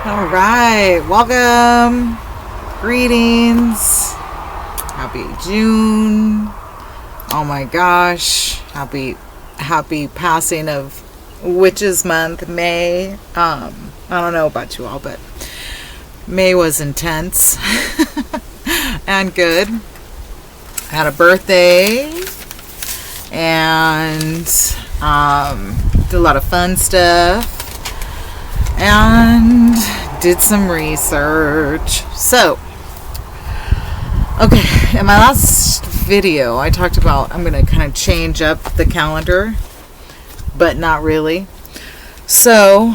All right, welcome, greetings, happy June. Oh my gosh, happy passing of Witches Month, May. I don't know about you all, but May was intense and good. I had a birthday and did a lot of fun stuff and did some research. So, okay, in my last video, I talked about I'm going to kind of change up the calendar, but not really. So,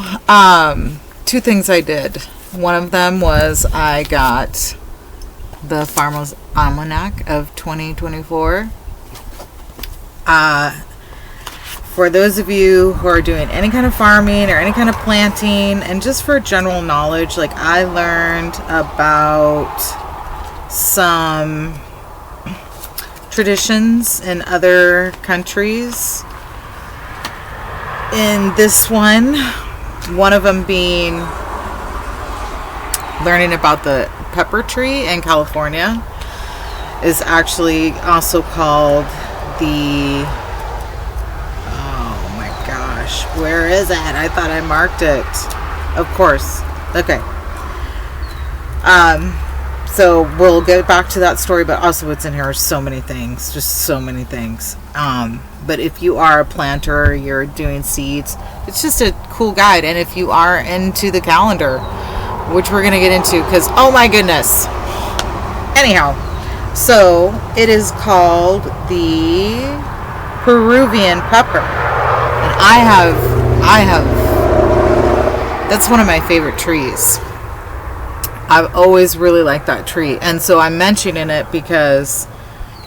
two things I did. One of them was I got the Farmer's Almanac of 2024. For those of you who are doing any kind of farming or any kind of planting, and just for general knowledge, like I learned about some traditions in other countries. In this one of them being learning about the pepper tree in California is actually also called the, oh my gosh, where is it? I thought I marked it. Of course. Okay. So we'll get back to that story, but also what's in here are so many things, just so many things. But if you are a planter, you're doing seeds, it's just a cool guide. And if you are into the calendar, which we're going to get into, because, oh my goodness. Anyhow, so it is called the Peruvian pepper. And I have, that's one of my favorite trees. I've always really liked that tree. And so I'm mentioning it because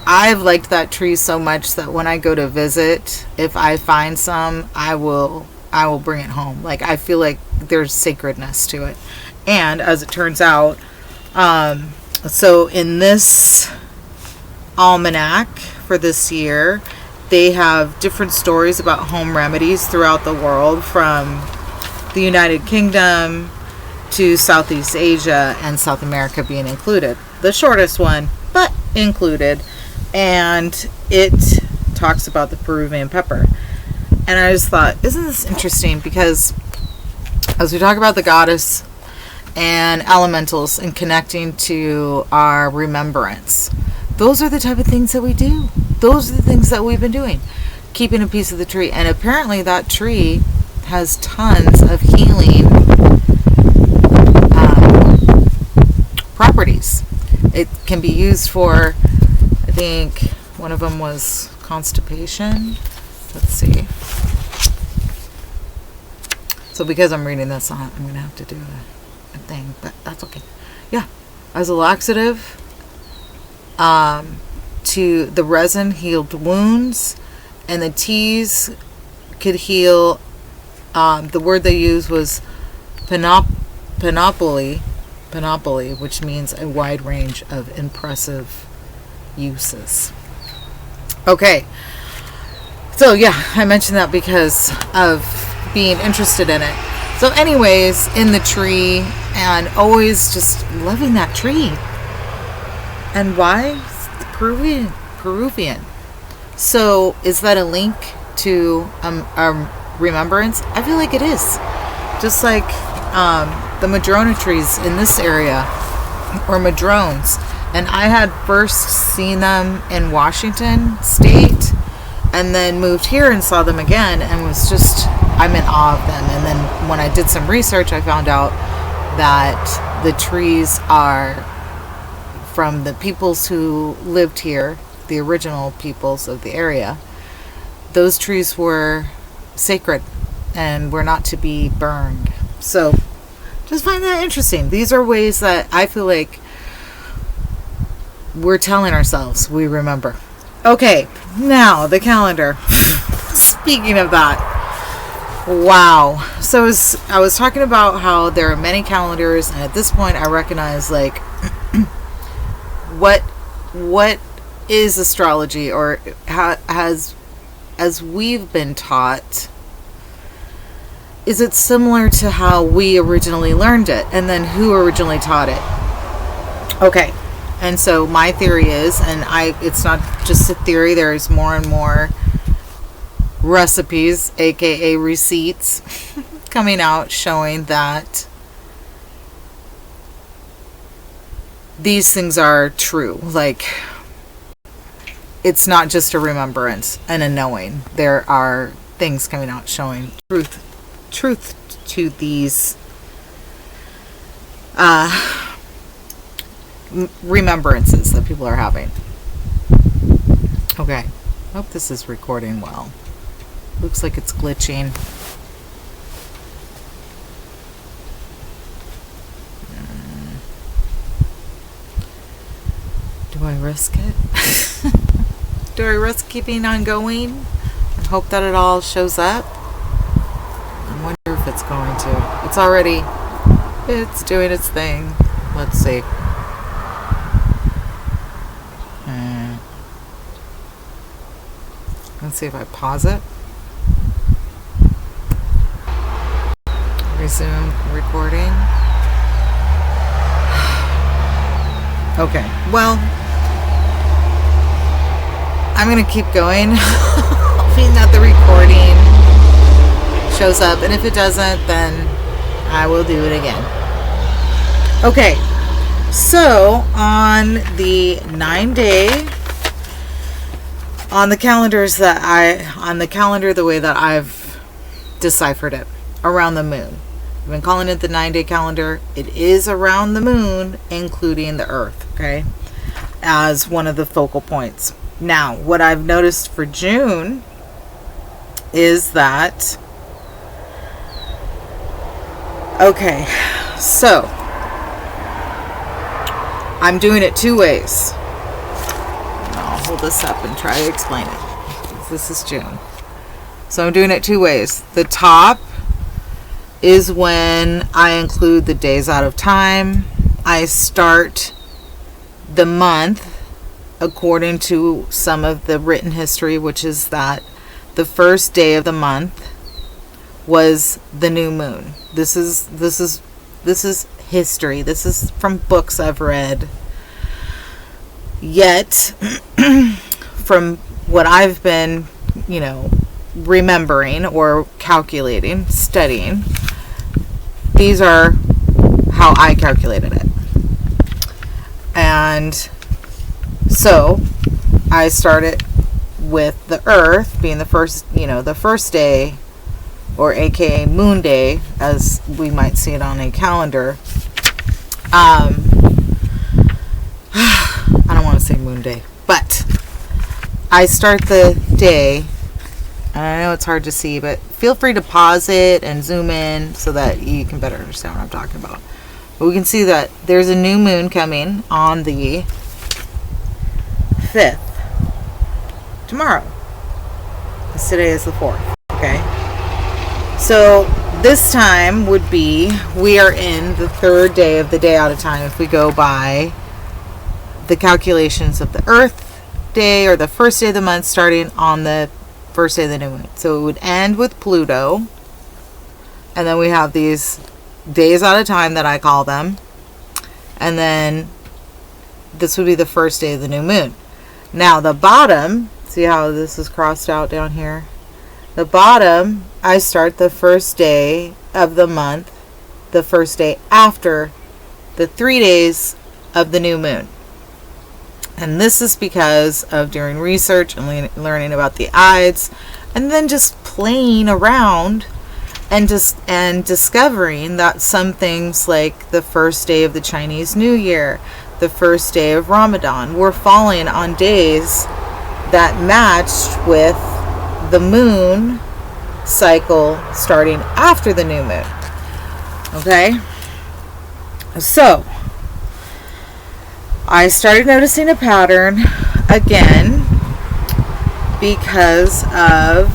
I've liked that tree so much that when I go to visit, if I find some, I will bring it home. Like, I feel like there's sacredness to it. And as it turns out, so in this almanac for this year, they have different stories about home remedies throughout the world, from the United Kingdom to Southeast Asia and South America being included. The shortest one, but included. And it talks about the Peruvian pepper. And I just thought, isn't this interesting? Because as we talk about the goddess and elementals and connecting to our remembrance, those are the type of things that we do. Those are the things that we've been doing. Keeping a piece of the tree. And apparently that tree has tons of healing properties. It can be used for, I think one of them was constipation. Let's see. So because I'm reading this, I'm going to have to do a thing, but that's okay. Yeah. As a laxative, to the resin healed wounds, and the teas could heal. The word they used was panoply, which means a wide range of impressive uses. Okay. So yeah, I mentioned that because of being interested in it. So anyways, in the tree, and always just loving that tree. And why? It's the Peruvian. So is that a link to a remembrance? I feel like it is. Just like the madrona trees in this area, or madrones. And I had first seen them in Washington State, and then moved here and saw them again, and was just, I'm in awe of them. And then when I did some research, I found out that the trees are from the peoples who lived here, the original peoples of the area. Those trees were sacred and we're not to be burned. So just find that interesting. These are ways that I feel like we're telling ourselves we remember. Okay, now the calendar. Speaking of that, wow. So I was talking about how there are many calendars, and at this point I recognize, like, what is astrology, or as we've been taught, is it similar to how we originally learned it, and then who originally taught it? Okay, and so my theory is, and it's not just a theory, there's more and more recipes, aka receipts, coming out showing that these things are true. Like, it's not just a remembrance and a knowing. There are things coming out showing truth to these remembrances that people are having. Okay, hope this is recording well. Looks like it's glitching. Do I risk it? Do I risk keeping on going and hope that it all shows up? I wonder if it's going to. It's doing its thing. Let's see. Let's see if I pause it. Resume recording. Okay, well, I'm going to keep going, hoping that the recording shows up, and if it doesn't, then I will do it again. Okay, so on the 9-day, on the calendar, the way that I've deciphered it, around the moon. I've been calling it the 9-day calendar. It is around the moon, including the Earth, okay, as one of the focal points. Now, what I've noticed for June is that, okay, so I'm doing it two ways. I'll hold this up and try to explain it. This is June. So I'm doing it two ways. The top is when I include the days out of time. I start the month according to some of the written history, which is that the first day of the month was the new moon. This is history. This is from books I've read. Yet, from what I've been, remembering or calculating, studying, these are how I calculated it. And so I started with the Earth being the first day, or aka moon day, as we might see it on a calendar. I don't want to say moon day, but I start the day, and I know it's hard to see, but feel free to pause it and zoom in so that you can better understand what I'm talking about. But we can see that there's a new moon coming on the 5th, tomorrow, because today is the 4th, okay? So this time would be, we are in the 3rd day of the day out of time if we go by the calculations of the Earth day, or the first day of the month starting on the first day of the new moon. So it would end with Pluto, and then we have these days out of time that I call them, and then this would be the first day of the new moon. Now the bottom, see how this is crossed out down here? The bottom, I start the first day of the month, the first day after the 3 days of the new moon. And this is because of doing research and learning about the Ides, and then just playing around and discovering that some things, like the first day of the Chinese New Year, the first day of Ramadan, were falling on days that matched with the moon cycle starting after the new moon. Okay? So, I started noticing a pattern again because of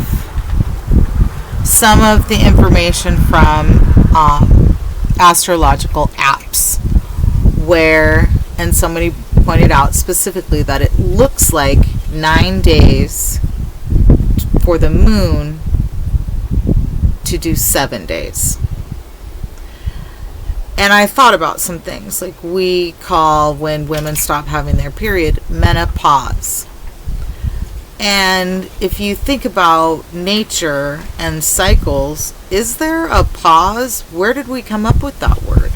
some of the information from astrological apps where, and somebody pointed out specifically that it looks like 9 days for the moon to do 7 days. And I thought about some things, like we call when women stop having their period menopause. And if you think about nature and cycles, is there a pause? Where did we come up with that word?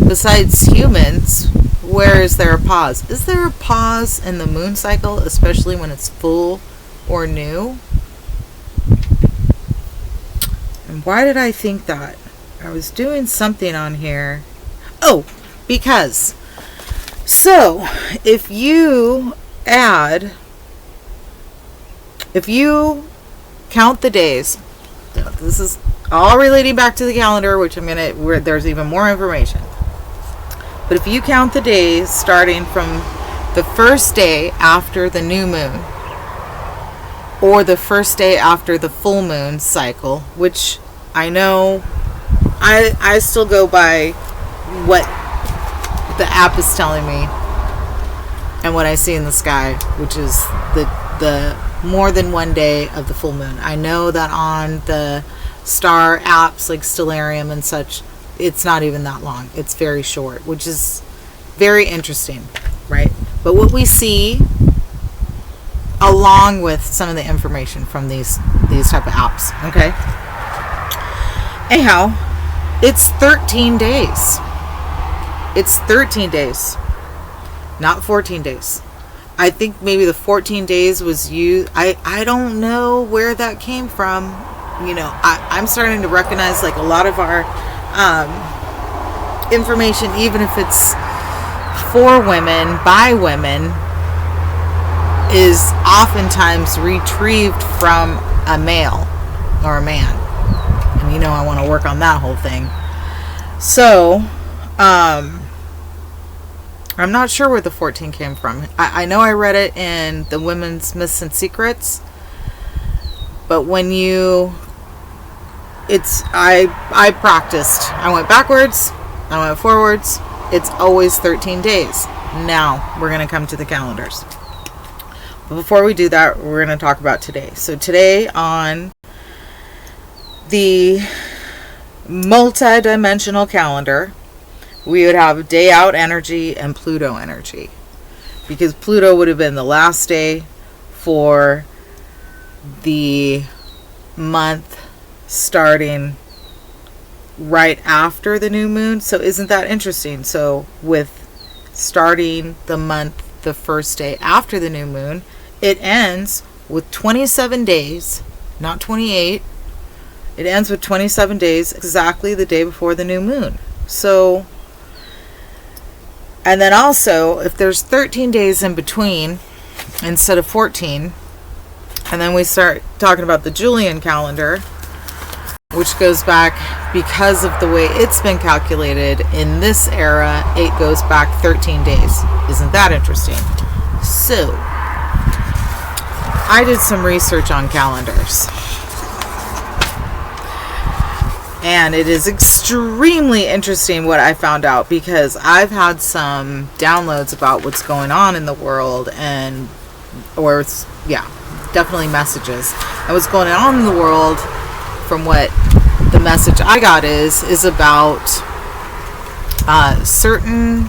Besides humans, where is there a pause? Is there a pause in the moon cycle, especially when it's full or new? And why did I think that? I was doing something on here. Oh, because. So, if you count the days, this is all relating back to the calendar, which where there's even more information. But if you count the days starting from the first day after the new moon, or the first day after the full moon cycle, which I know I still go by what the app is telling me and what I see in the sky, which is the more than 1 day of the full moon. I know that on the star apps like Stellarium and such, it's not even that long. It's very short, which is very interesting, right? But what we see, along with some of the information from these type of apps, okay? Anyhow, it's 13 days. It's 13 days, not 14 days. I think maybe the 14 days was used. I don't know where that came from. You know, I'm starting to recognize like a lot of our information, even if it's for women, by women, is oftentimes retrieved from a male or a man. And you know I want to work on that whole thing. So, I'm not sure where the 14 came from. I know I read it in the Women's Myths and Secrets, but when I practiced. I went backwards, I went forwards. It's always 13 days. Now, we're going to come to the calendars. But before we do that, we're going to talk about today. So today on the multi-dimensional calendar, we would have day out energy and Pluto energy, because Pluto would have been the last day for the month starting right after the new moon. So isn't that interesting? So with starting the month the first day after the new moon, it ends with 27 days, not 28. It ends with 27 days, exactly the day before the new moon. So, and then also, if there's 13 days in between instead of 14, and then we start talking about the Julian calendar, which goes back, because of the way it's been calculated in this era, it goes back 13 days. Isn't that interesting? So, I did some research on calendars. And it is extremely interesting what I found out, because I've had some downloads about what's going on in the world, definitely messages. And what's going on in the world, from what the message I got is about certain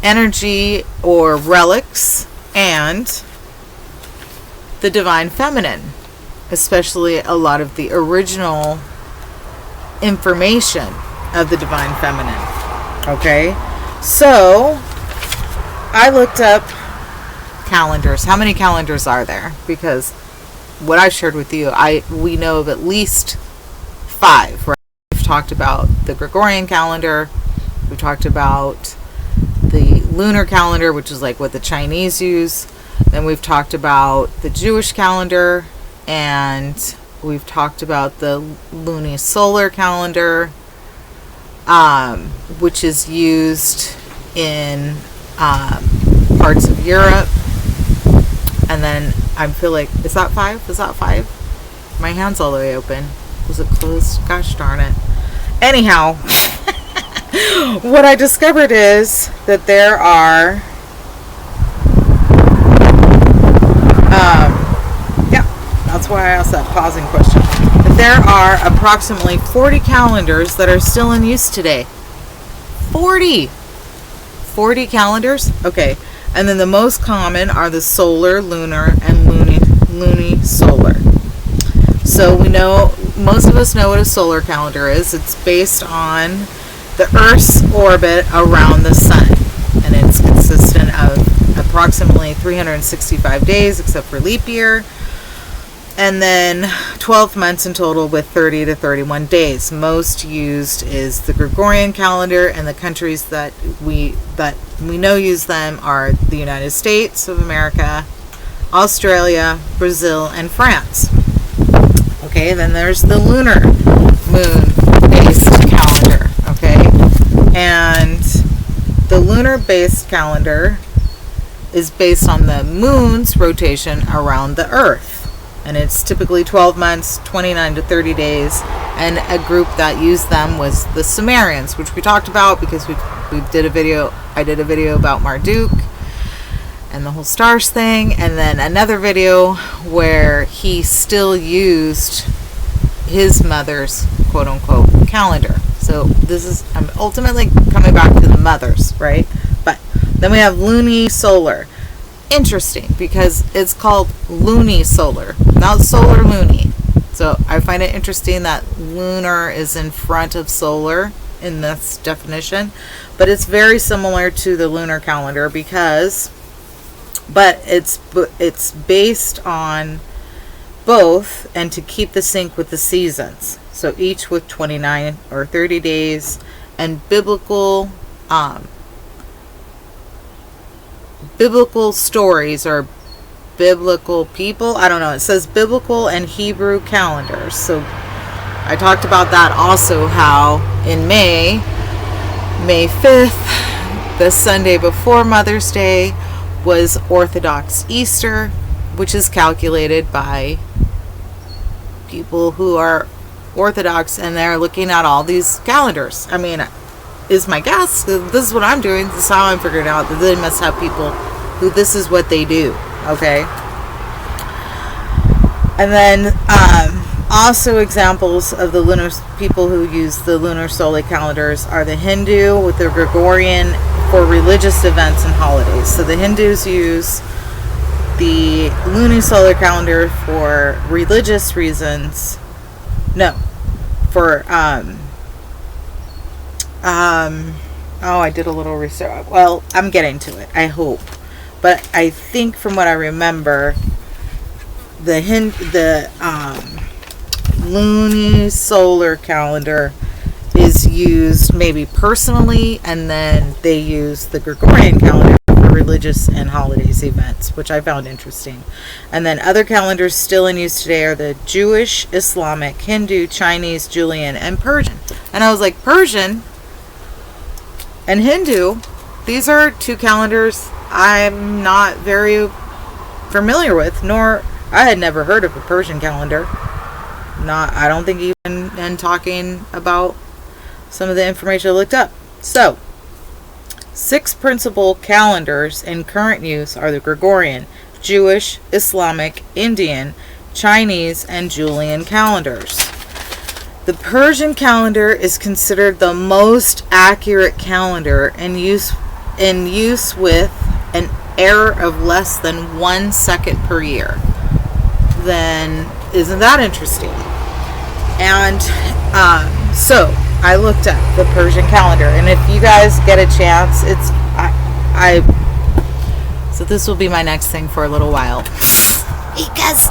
energy or relics and the divine feminine, especially a lot of the original information of the divine feminine. Okay, so I looked up calendars. How many calendars are there? Because what I shared with you, we know of at least 5. Right? We've talked about the Gregorian calendar. We've talked about the lunar calendar, which is like what the Chinese use. Then we've talked about the Jewish calendar, and We've talked about the lunisolar calendar, which is used in parts of Europe. And then I feel like, is that 5? Is that 5? My hand's all the way open. Was it closed? Gosh darn it. Anyhow, what I discovered is that there are, that's why I asked that pausing question. That there are approximately 40 calendars that are still in use today. 40 calendars? Okay. And then the most common are the solar, lunar, and lunisolar. So we know, most of us know what a solar calendar is. It's based on the Earth's orbit around the sun. And it's consistent of approximately 365 days, except for leap year. And then 12 months in total with 30 to 31 days. Most used is the Gregorian calendar, and the countries that we know use them are the United States of America, Australia, Brazil, and France. Okay, then there's the lunar moon-based calendar, okay? And the lunar-based calendar is based on the moon's rotation around the Earth. And it's typically 12 months, 29 to 30 days. And a group that used them was the Sumerians, which we talked about because I did a video about Marduk and the whole stars thing. And then another video where he still used his mother's quote unquote calendar. So I'm ultimately coming back to the mothers, right? But then we have lunisolar. Interesting, because it's called lunisolar, not solar luni. So I find it interesting that lunar is in front of solar in this definition, but it's very similar to the lunar calendar but it's based on both, and to keep the sync with the seasons. So each with 29 or 30 days, and biblical stories or biblical people. I don't know. It says biblical and Hebrew calendars. So I talked about that also, how in May 5th, the Sunday before Mother's Day, was Orthodox Easter, which is calculated by people who are Orthodox, and they're looking at all these calendars. I mean, is my guess. This is what I'm doing. This is how I'm figuring out that they must have people who this is what they do. Okay. And then also examples of the lunar people who use the lunar solar calendars are the Hindu with the Gregorian for religious events and holidays. So the Hindus use the lunisolar calendar for religious reasons. No, for I did a little research. Well, I'm getting to it, I hope. But I think from what I remember, the lunisolar calendar is used maybe personally, and then they use the Gregorian calendar for religious and holidays events, which I found interesting. And then other calendars still in use today are the Jewish, Islamic, Hindu, Chinese, Julian, and Persian. And I was like, Persian and Hindu, these are two calendars I'm not very familiar with, nor I had never heard of a Persian calendar. I don't think even in talking about some of the information I looked up. So, 6 principal calendars in current use are the Gregorian, Jewish, Islamic, Indian, Chinese, and Julian calendars. The Persian calendar is considered the most accurate calendar in use with an error of less than 1 second per year. Then, isn't that interesting? And so I looked at the Persian calendar, and if you guys get a chance, so this will be my next thing for a little while, because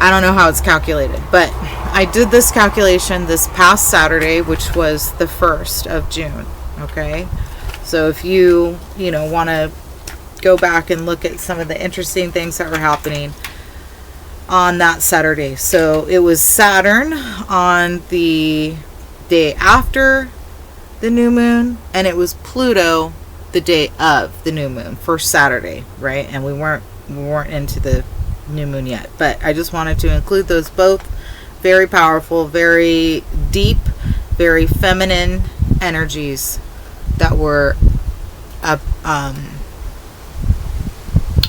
I don't know how it's calculated, but I did this calculation this past Saturday, which was the 1st of June. Okay, so if you want to go back and look at some of the interesting things that were happening, on that Saturday. So it was Saturn on the day after the new moon, and it was Pluto the day of the new moon, first Saturday, right? And we weren't into the new moon yet, but I just wanted to include those both. Very powerful, very deep, very feminine energies that were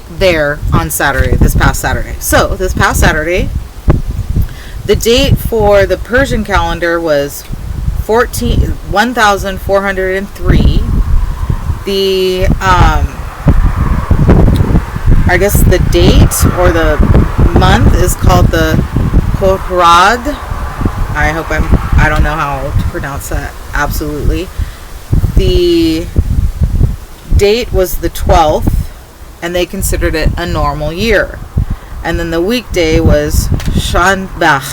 there on Saturday, this past Saturday. So this past Saturday, the date for the Persian calendar was 1403. The I guess the date or the month is called the Khorrad. I don't know how to pronounce that absolutely. The date was the 12th, and they considered it a normal year. And then the weekday was Shanbeh.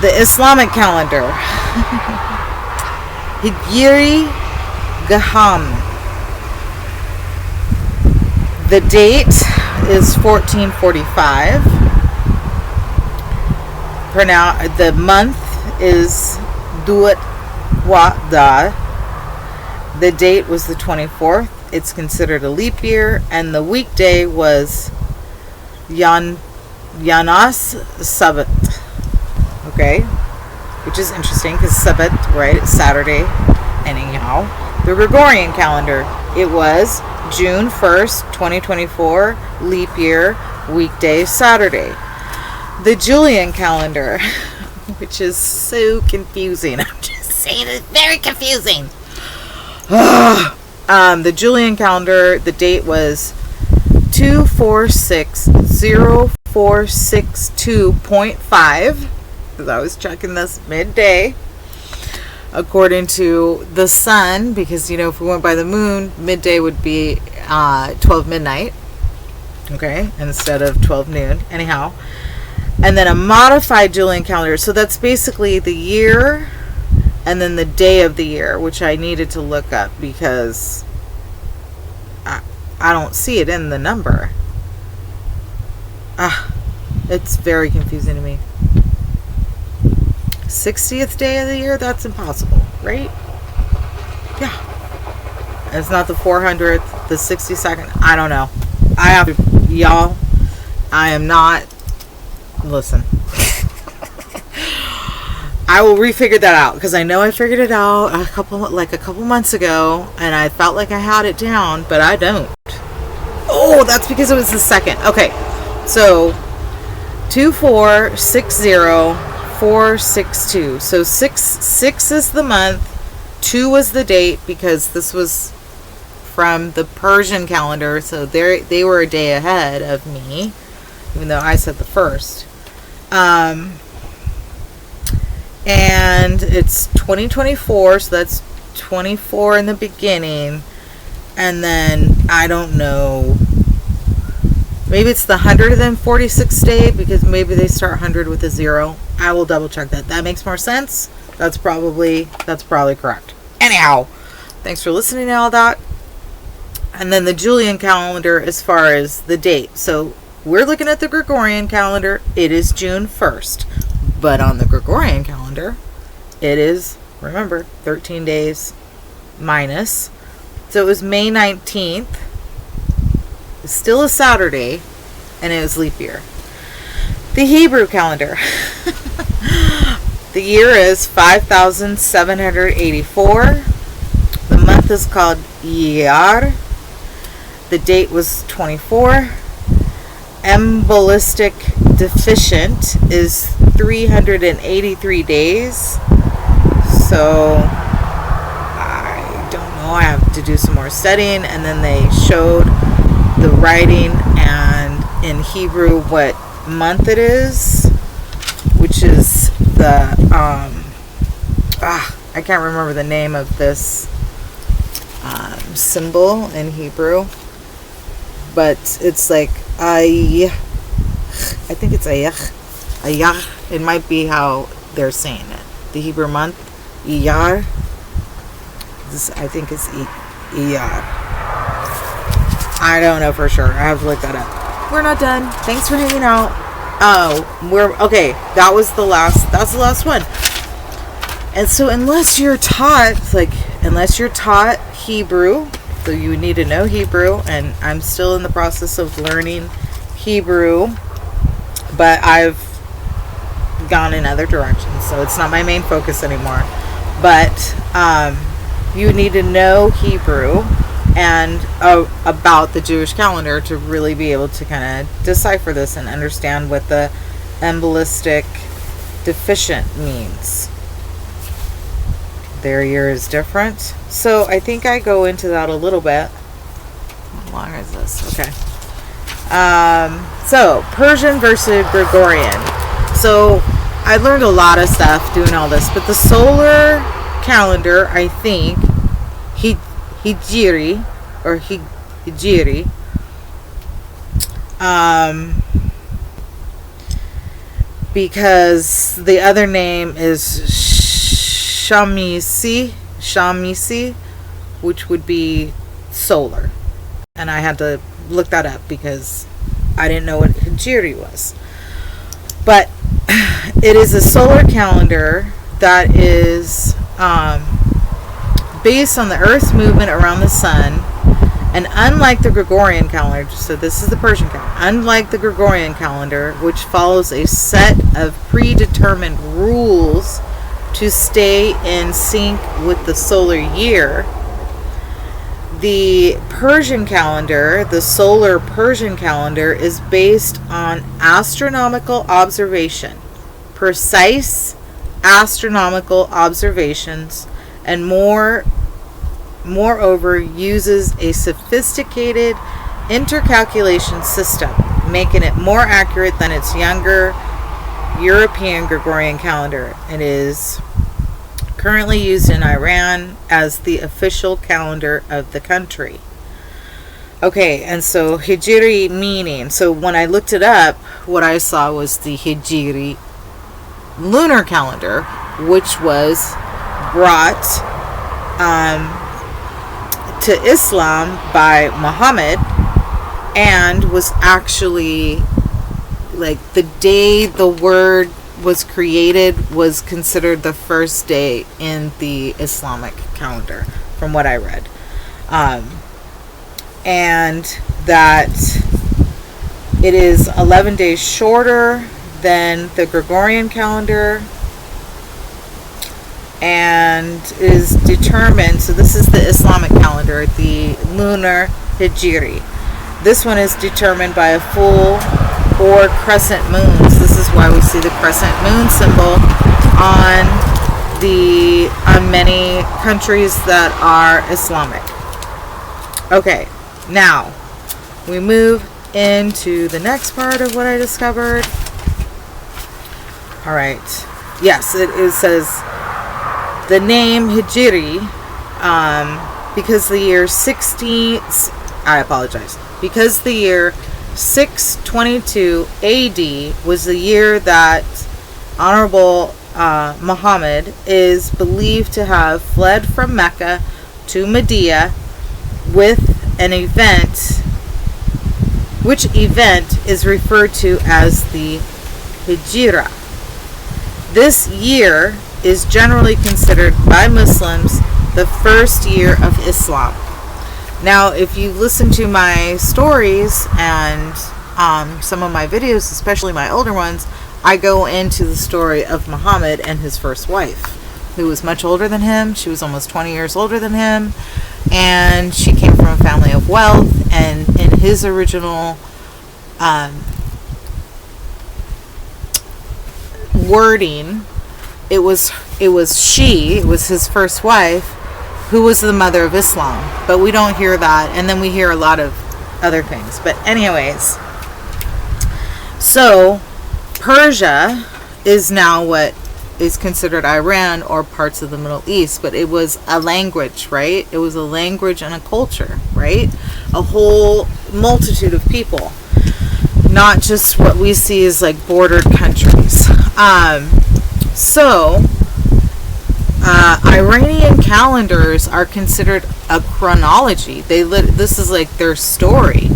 The Islamic calendar, Hijri Gaham. The date is 1445. The month is Duat Wada. The date was the 24th. It's considered a leap year, and the weekday was Yanas Sabbath. Okay, which is interesting because Sabbath, right? It's Saturday. Anyhow, the Gregorian calendar, it was June 1st, 2024, leap year, weekday, Saturday. The Julian calendar, which is so confusing. I'm just saying, it's very confusing. The Julian calendar, the date was 246046.5, because I was checking this midday, according to the sun, because, if we went by the moon, midday would be 12 midnight, okay, instead of 12 noon, anyhow. And then a modified Julian calendar, so that's basically the year and then the day of the year, which I needed to look up because I don't see it in the number. It's very confusing to me. 60th day of the year? That's impossible, right? Yeah. It's not the 400th, the 62nd. I don't know. I have to, y'all, I am not, listen. I will refigure that out, because I know I figured it out a couple months ago, and I felt like I had it down, but I don't. Oh, that's because it was the second. Okay, so 2460462. So six is the month, 2 was the date, because this was from the Persian calendar, so they were a day ahead of me, even though I said the first. And it's 2024, so that's 24 in the beginning, and then I don't know, maybe it's the 146th day, because maybe they start 100 with a 0. I will double check that. That makes more sense. That's probably correct. Anyhow, thanks for listening to all that. And then the Julian calendar, as far as the date, so we're looking at the Gregorian calendar. It is June 1st. But on the Gregorian calendar, it is, remember, 13 days minus. So it was May 19th. It's still a Saturday, and it was leap year. The Hebrew calendar. The year is 5784. The month is called Iyar. The date was 24. Embolistic deficient is 383 days. So I don't know. I have to do some more studying. And then they showed the writing and in Hebrew what month it is, which is the I can't remember the name of this symbol in Hebrew, but it's like I think it's ayah. It might be how they're saying it. The Hebrew month, Iyar. I think it's Iyar. I don't know for sure. I have to look that up. we're not done. Thanks for hanging out. Oh, we're okay. That's the last one. And so unless you're taught Hebrew, so you need to know Hebrew, and I'm still in the process of learning Hebrew, but I've gone in other directions, so it's not my main focus anymore. But you need to know Hebrew and about the Jewish calendar to really be able to kind of decipher this and understand what the embolistic deficient means. Their year is different. So I think I go into that a little bit. How long is this? Okay. So Persian versus Gregorian. So I learned a lot of stuff doing all this, but the solar calendar, I think, Hijri, or Hijri, because the other name is Shamisi, which would be solar. And I had to look that up because I didn't know what Hijri was. But it is a solar calendar that is based on the Earth's movement around the sun. And unlike the Gregorian calendar, so this is the Persian calendar, unlike the Gregorian calendar, which follows a set of predetermined rules to stay in sync with the solar year, the Persian calendar, the solar Persian calendar, is based on astronomical observation, precise astronomical observations, and moreover uses a sophisticated intercalculation system, making it more accurate than its younger European Gregorian calendar. It is currently used in Iran as the official calendar of the country. Okay, and so Hijri meaning. So when I looked it up, what I saw was the Hijri lunar calendar, which was brought to Islam by Muhammad, and was actually like the day the word was created was considered the first day in the Islamic calendar, from what I read. And that it is 11 days shorter than the Gregorian calendar, and is determined, so this is the Islamic calendar, the lunar Hijri. This one is determined by a full or crescent moons. This is why we see the crescent moon symbol on many countries that are Islamic. Okay, now we move into the next part of what I discovered. All right. Yes, it says the name Hijri, because the year 622 AD was the year that Honorable Muhammad is believed to have fled from Mecca to Medina with an event, which event is referred to as the Hijra. This year is generally considered by Muslims the first year of Islam. Now, if you listen to my stories and some of my videos, especially my older ones, I go into the story of Muhammad and his first wife, who was much older than him. She was almost 20 years older than him, and she came from a family of wealth. And in his original wording, it was his first wife who was the mother of Islam, but we don't hear that, and then we hear a lot of other things. But anyways, so Persia is now what is considered Iran or parts of the Middle East, but it was a language, right? It was a language and a culture, right? A whole multitude of people, not just what we see as like bordered countries. Iranian calendars are considered a chronology. This is like their story.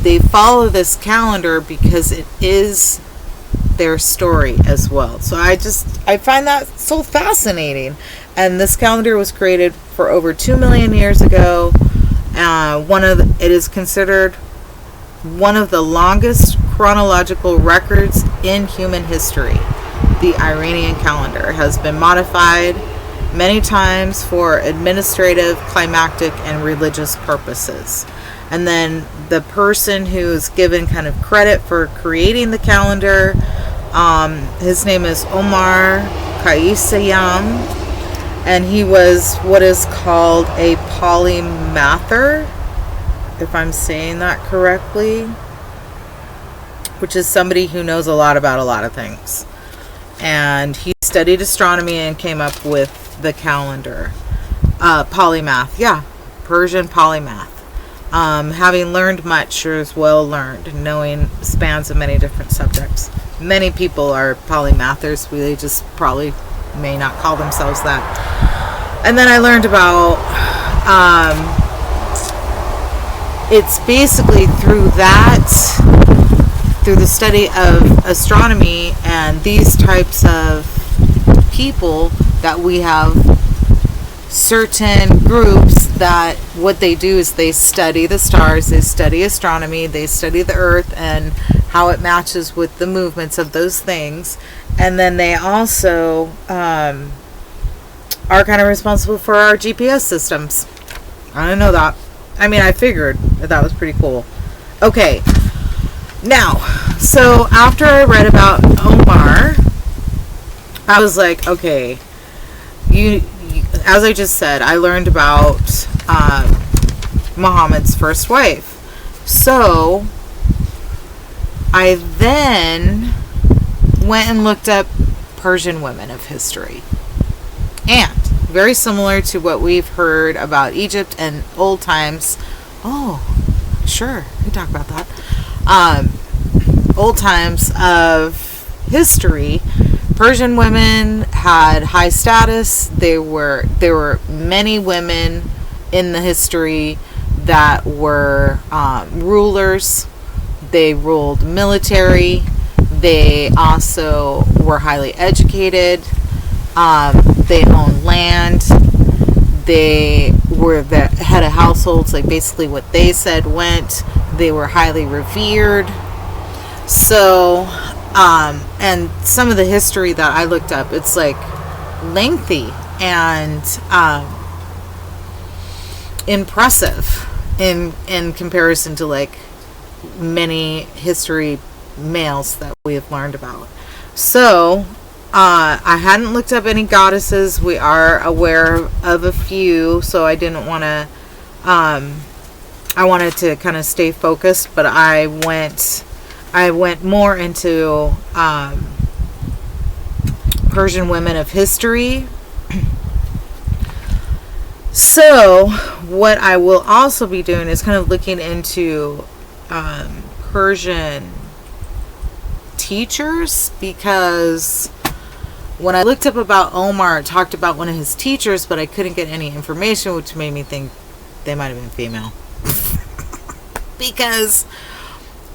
they follow this calendar because it is their story as well. So I find that so fascinating. And this calendar was created for over 2 million years ago. It is considered one of the longest chronological records in human history. The Iranian calendar has been modified many times for administrative, climactic, and religious purposes. And then the person who's given kind of credit for creating the calendar, his name is Omar Khayyam, and he was what is called a polymather, if I'm saying that correctly, which is somebody who knows a lot about a lot of things. And he studied astronomy and came up with the calendar. Polymath, yeah, Persian polymath. Having learned much, or as well learned, knowing spans of many different subjects. Many people are polymathers. They just probably may not call themselves that. And then I learned about, it's basically through the study of astronomy and these types of people that we have certain groups that what they do is they study the stars, they study astronomy, they study the earth and how it matches with the movements of those things. And then they also are kind of responsible for our GPS systems. I didn't know that. I mean, I figured that was pretty cool. Okay. Now, so after I read about Omar, I was like, okay, as I just said, I learned about Muhammad's first wife. So I then went and looked up Persian women of history. And very similar to what we've heard about Egypt and old times. Oh, sure, we talk about that. Old times of history, Persian women had high status. There were many women in the history that were rulers. They ruled military. They also were highly educated. They owned land. They were the head of households. Like basically what they said went. They were highly revered. So, and some of the history that I looked up, it's like lengthy and impressive in comparison to like many history males that we have learned about. So, I hadn't looked up any goddesses. We are aware of a few, so I didn't want to, I wanted to kind of stay focused, but I went more into Persian women of history. So what I will also be doing is kind of looking into Persian teachers, because when I looked up about Omar, it talked about one of his teachers, but I couldn't get any information, which made me think they might have been female. Because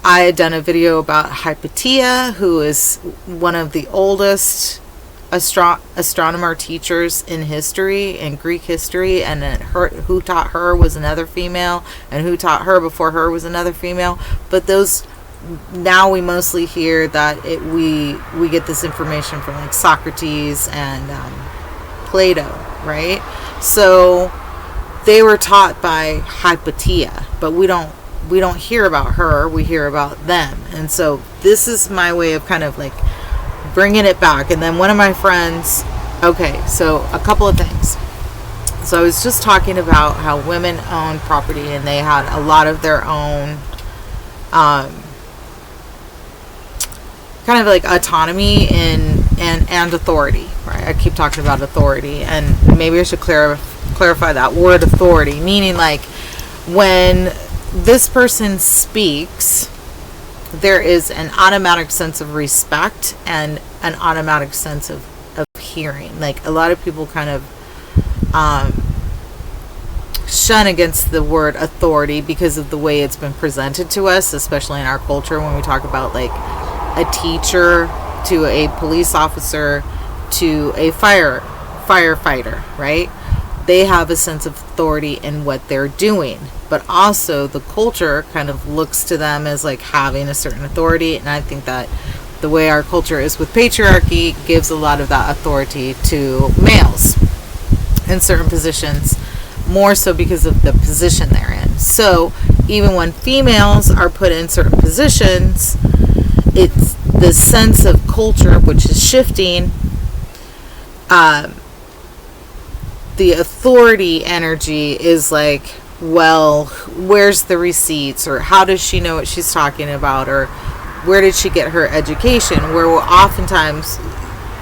I had done a video about Hypatia, who is one of the oldest astronomer teachers in history, in Greek history, and then who taught her was another female, and who taught her before her was another female. But those, now we mostly hear that we get this information from like Socrates and Plato, right? So they were taught by Hypatia, but we don't hear about her, we hear about them. And so this is my way of kind of like bringing it back. And then one of my friends, okay, so a couple of things. So I was just talking about how women owned property and they had a lot of their own kind of like autonomy and authority, right? I keep talking about authority, and maybe I should clarify that word authority, meaning like when this person speaks, there is an automatic sense of respect and an automatic sense of hearing. Like a lot of people kind of shun against the word authority because of the way it's been presented to us, especially in our culture when we talk about like a teacher to a police officer to a firefighter, right? They have a sense of authority in what they're doing, but also the culture kind of looks to them as like having a certain authority. And I think that the way our culture is with patriarchy gives a lot of that authority to males in certain positions, more so because of the position they're in. So even when females are put in certain positions, it's the sense of culture which is shifting. The authority energy is like, well, where's the receipts, or how does she know what she's talking about, or where did she get her education? Where oftentimes,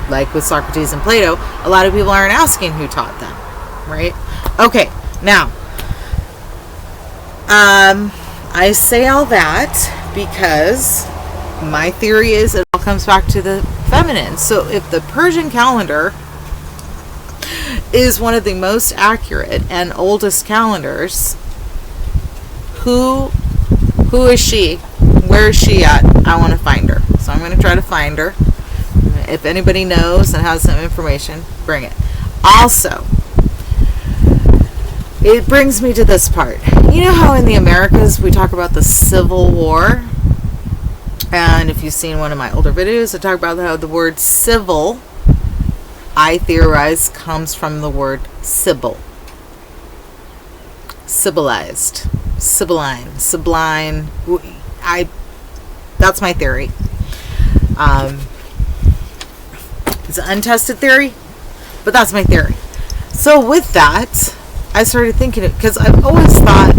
like with Socrates and Plato, a lot of people aren't asking who taught them, right? Okay, now, I say all that because my theory is it all comes back to the feminine. So if the Persian calendar is one of the most accurate and oldest calendars, who is she? Where is she at? I want to find her. So I'm going to try to find her. If anybody knows and has some information, bring it. Also, it brings me to this part. You know how in the Americas we talk about the Civil War? And if you've seen one of my older videos, I talk about how the word civil, I theorize, comes from the word sibyl. Sibylized. Sibylline. Sublime. That's my theory. It's an untested theory, but that's my theory. So with that, I started thinking it, because I've always thought,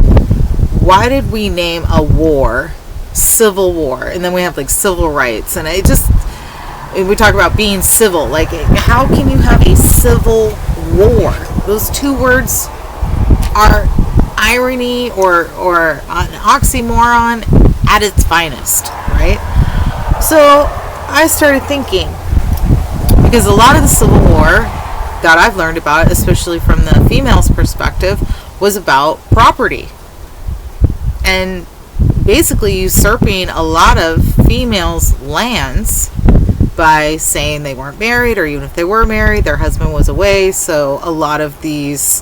why did we name a war Civil War? And then we have like civil rights, and we talk about being civil. Like, how can you have a civil war? Those two words are irony or an oxymoron at its finest, right? So I started thinking, because a lot of the Civil War that I've learned about, especially from the female's perspective, was about property and basically usurping a lot of females' lands by saying they weren't married, or even if they were married, their husband was away. So a lot of these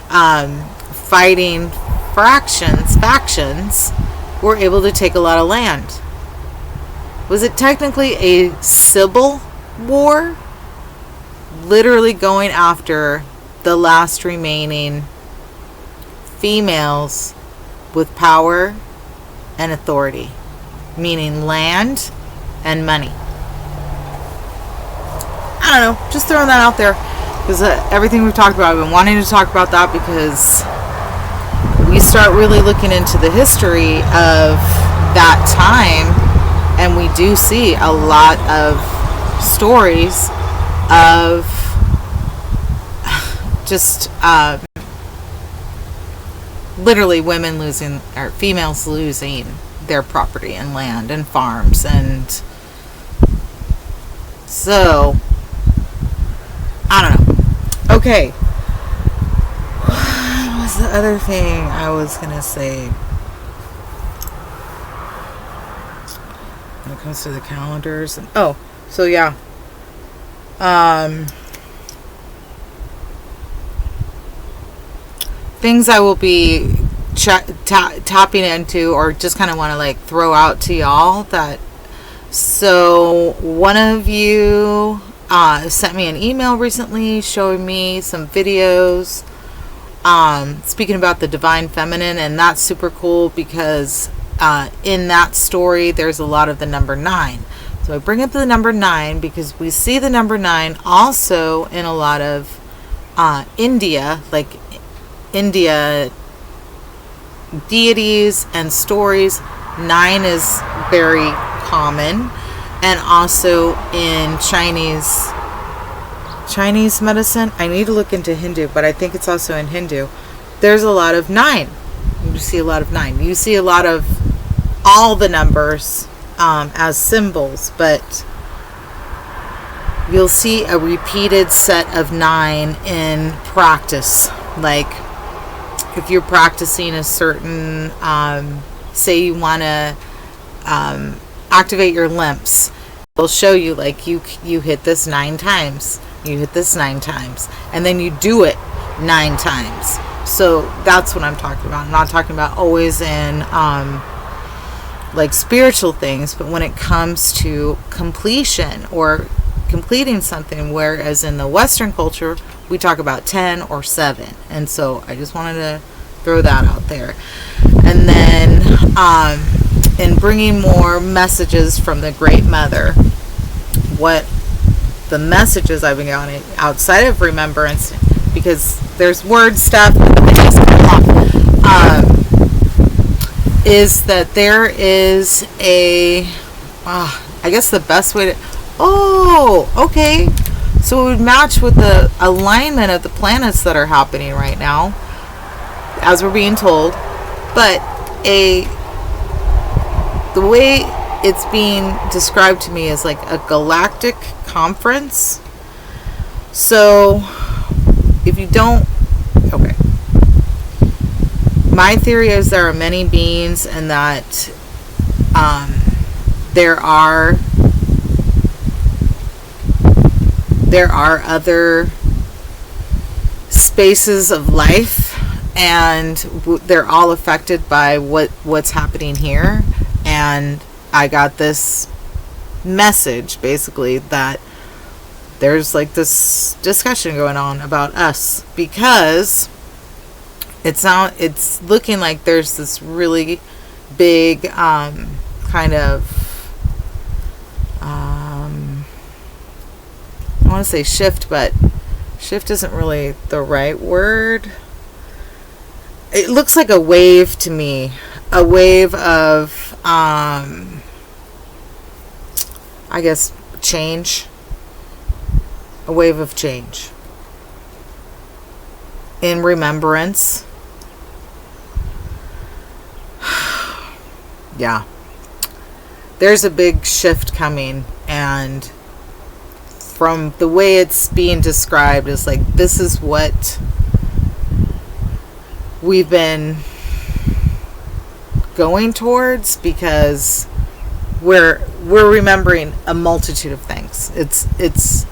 fighting factions were able to take a lot of land. Was it technically a civil war? Literally going after the last remaining females with power and authority, meaning land and money. I don't know, just throwing that out there, because everything we've talked about, I've been wanting to talk about that, because we start really looking into the history of that time, and we do see a lot of stories of just literally women losing, or females losing their property and land and farms. And so I don't know. Okay, what was the other thing I was gonna say when it comes to the calendars? And so yeah, things I will be tapping into, or just kind of want to like throw out to y'all. That, so one of you sent me an email recently showing me some videos speaking about the divine feminine, and that's super cool, because in that story there's a lot of the number 9. So I bring up the number 9 because we see the number 9 also in a lot of India deities and stories. 9 is very common, and also in Chinese medicine. I need to look into Hindu, but I think it's also in Hindu. There's a lot of 9. You see a lot of 9. You see a lot of all the numbers as symbols, but you'll see a repeated set of 9 in practice. Like if you're practicing a certain, say you want to activate your lymphs, it'll show you like you hit this 9 times, you hit this 9 times, and then you do it 9 times. So that's what I'm talking about. I'm not talking about always in like spiritual things, but when it comes to completion or completing something, whereas in the Western culture we talk about 10 or 7. And so I just wanted to throw that out there. And then in bringing more messages from the Great Mother, what the messages I've been getting outside of remembrance, because there's word stuff is that there is a I guess the best way to okay, so it would match with the alignment of the planets that are happening right now, as we're being told. But the way it's being described to me is like a galactic conference. So if you don't, okay, my theory is there are many beings, and that there are other spaces of life, and they're all affected by what's happening here. And I got this message basically that there's like this discussion going on about us, because it's looking like there's this really big kind of I want to say shift, but shift isn't really the right word. It looks like a wave to me, a wave of I guess change, a wave of change in remembrance. Yeah, there's a big shift coming, and from the way it's being described is like, this is what we've been going towards, because we're remembering a multitude of things. It's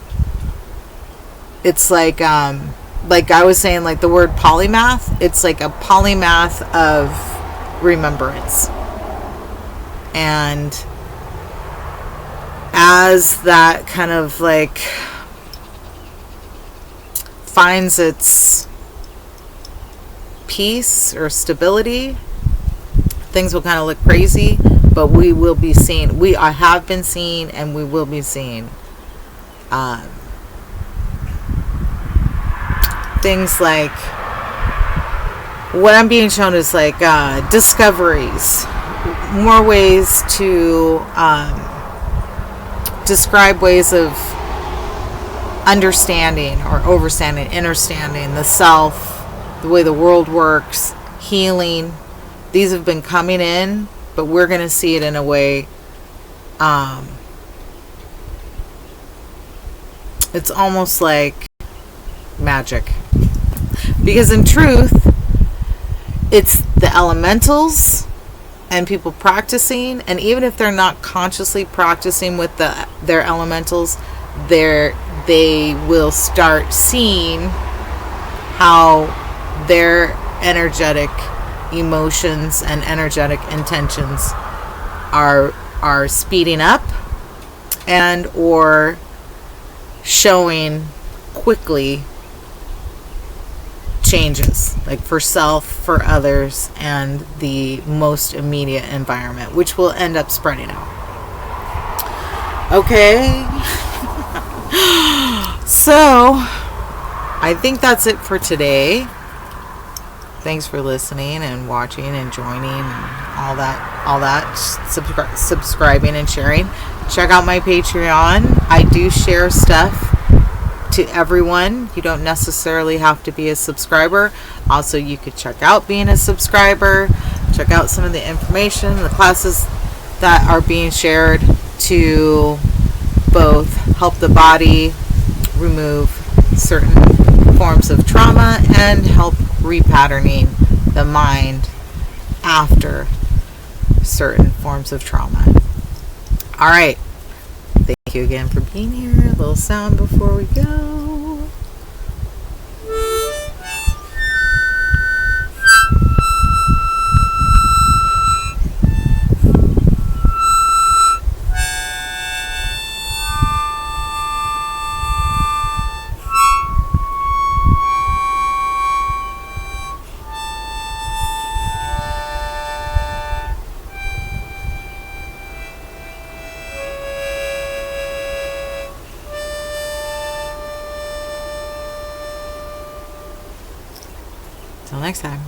like I was saying, like the word polymath, it's like a polymath of remembrance. And as that kind of like finds its peace or stability, things will kind of look crazy, but we will be seeing, I have been seeing, and we will be seeing things like what I'm being shown is like discoveries, more ways to describe ways of understanding or overstanding, understanding the self, the way the world works, healing. These have been coming in, but we're going to see it in a way, it's almost like magic. Because in truth, it's the elementals and people practicing, and even if they're not consciously practicing with their elementals, they will start seeing how their energetic emotions and energetic intentions are speeding up and or showing quickly changes, like for self, for others, and the most immediate environment, which will end up spreading out. Okay. So I think that's it for today. Thanks for listening and watching and joining and all that, subscribing and sharing. Check out my Patreon. I do share stuff to everyone. You don't necessarily have to be a subscriber. Also, you could check out being a subscriber, check out some of the information, the classes that are being shared to both help the body remove certain forms of trauma and help repatterning the mind after certain forms of trauma. All right. Thank you again for being here. A little sound before we go. Till next time.